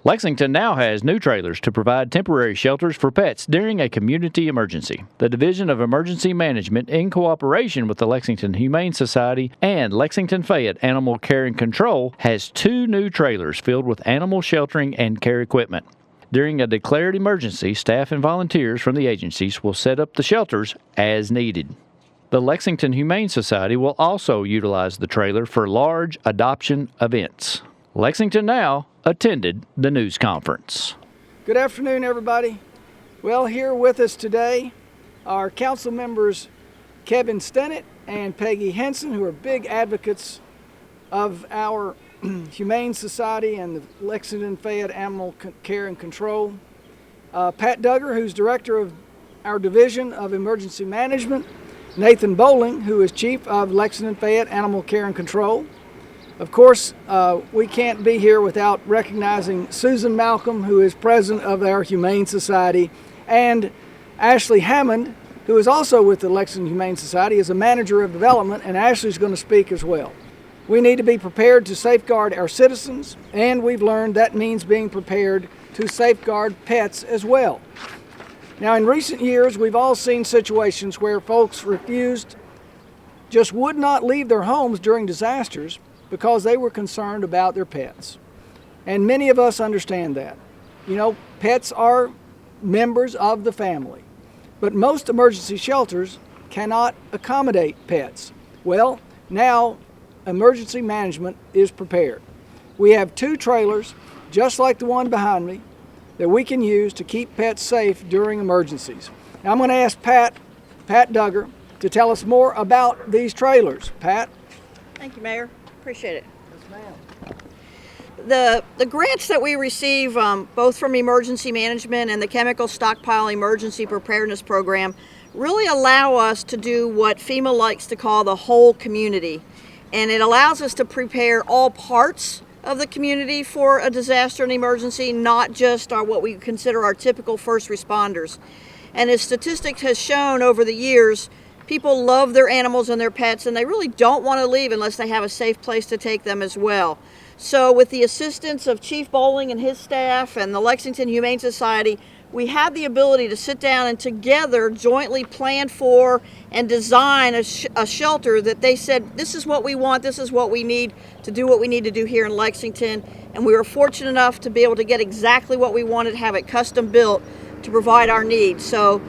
Lexington now has new trailers to provide temporary shelters for pets during a community emergency. The Division of Emergency Management, in cooperation with the Lexington Humane Society and Lexington Fayette Animal Care and Control, has 2 new trailers filled with animal sheltering and care equipment. During a declared emergency, staff and volunteers from the agencies will set up the shelters as needed. The Lexington Humane Society will also utilize the trailer for large adoption events. Lexington Now attended the news conference. Good afternoon, everybody. Well, here with us today are council members Kevin Stennett and Peggy Henson, who are big advocates of our Humane Society and the Lexington Fayette Animal Care and Control. Pat Duggar, who's director of our Division of Emergency Management. Nathan Bowling, who is chief of Lexington Fayette Animal Care and Control. Of course, we can't be here without recognizing Susan Malcolm, who is president of our Humane Society, and Ashley Hammond, who is also with the Lexington Humane Society as a manager of development, and Ashley's going to speak as well. We need to be prepared to safeguard our citizens, and we've learned that means being prepared to safeguard pets as well. Now, in recent years, we've all seen situations where folks would not leave their homes during disasters because they were concerned about their pets. And many of us understand that. You know, pets are members of the family, but most emergency shelters cannot accommodate pets. Well, now emergency management is prepared. We have 2 trailers, just like the one behind me, that we can use to keep pets safe during emergencies. Now I'm going to ask Pat Duggar to tell us more about these trailers. Pat? Thank you, Mayor. Appreciate it. Yes, ma'am. The grants that we receive, both from emergency management and the chemical stockpile emergency preparedness program, really allow us to do what FEMA likes to call the whole community. And it allows us to prepare all parts of the community for a disaster and emergency, not just what we consider our typical first responders. And as statistics has shown over the years, people love their animals and their pets, and they really don't want to leave unless they have a safe place to take them as well. So with the assistance of Chief Bowling and his staff and the Lexington Humane Society, we had the ability to sit down and together jointly plan for and design a shelter that they said, this is what we want, this is what we need to do what we need to do here in Lexington. And we were fortunate enough to be able to get exactly what we wanted, have it custom built to provide our needs. So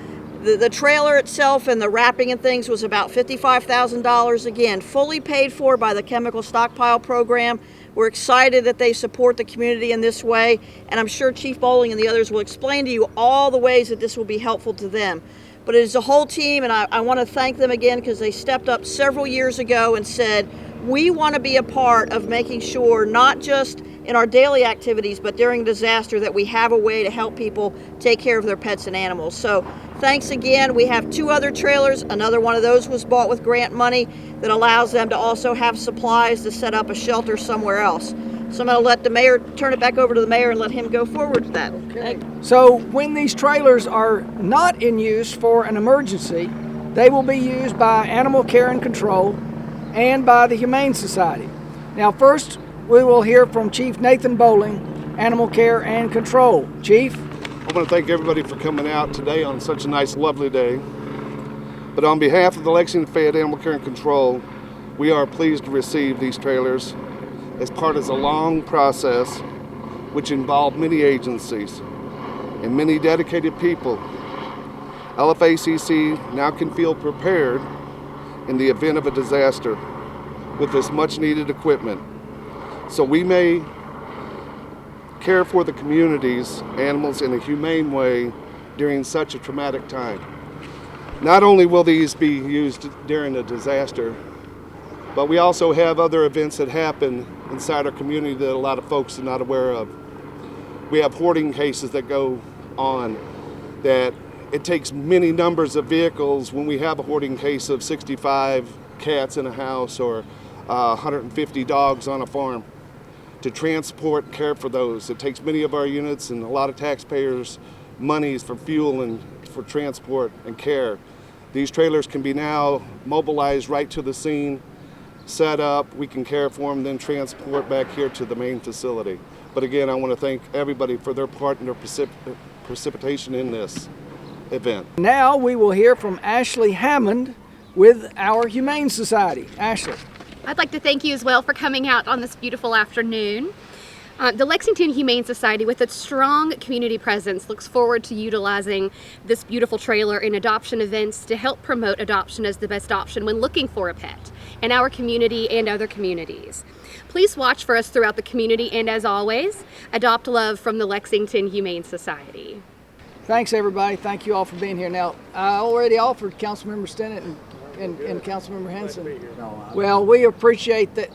the trailer itself and the wrapping and things was about $55,000, again, fully paid for by the chemical stockpile program. We're excited that they support the community in this way, and I'm sure Chief Bowling and the others will explain to you all the ways that this will be helpful to them. But it is a whole team, and I want to thank them again because they stepped up several years ago and said, we want to be a part of making sure, not just in our daily activities, but during disaster, that we have a way to help people take care of their pets and animals. So thanks again. We have 2 other trailers. Another one of those was bought with grant money that allows them to also have supplies to set up a shelter somewhere else. So I'm going to let the mayor, turn it back over to the mayor and let him go forward with that. Okay. So when these trailers are not in use for an emergency, they will be used by Animal Care and Control and by the Humane Society. Now first, we will hear from Chief Nathan Bowling, Animal Care and Control. Chief? I want to thank everybody for coming out today on such a nice, lovely day. But on behalf of the Lexington Fayette Animal Care and Control, we are pleased to receive these trailers as part of a long process which involved many agencies and many dedicated people. LFACC now can feel prepared in the event of a disaster with this much needed equipment. So we may care for the community's animals in a humane way during such a traumatic time. Not only will these be used during a disaster, but we also have other events that happen inside our community that a lot of folks are not aware of. We have hoarding cases that go on that it takes many numbers of vehicles when we have a hoarding case of 65 cats in a house or 150 dogs on a farm. To transport and care for those, it takes many of our units and a lot of taxpayers' monies for fuel and for transport and care. These trailers can be now mobilized right to the scene, set up, we can care for them, then transport back here to the main facility. But again, I want to thank everybody for their part and their precipitation in this event. Now we will hear from Ashley Hammond with our Humane Society. Ashley. I'd like to thank you as well for coming out on this beautiful afternoon. The Lexington Humane Society, with its strong community presence, looks forward to utilizing this beautiful trailer in adoption events to help promote adoption as the best option when looking for a pet in our community and other communities. Please watch for us throughout the community, and as always, adopt love from the Lexington Humane Society. Thanks, everybody. Thank you all for being here. Now, I already offered Councilmember Stennett and Councilmember Henson. Well, we appreciate that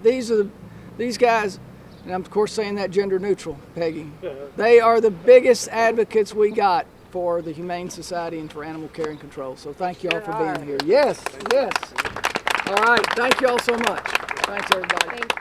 these guys, and I'm of course saying that gender neutral, Peggy. They are the biggest advocates we got for the Humane Society and for animal care and control. So thank you all for being here. Yes, yes. All right. Thank you all so much. Thanks, everybody. Thank you.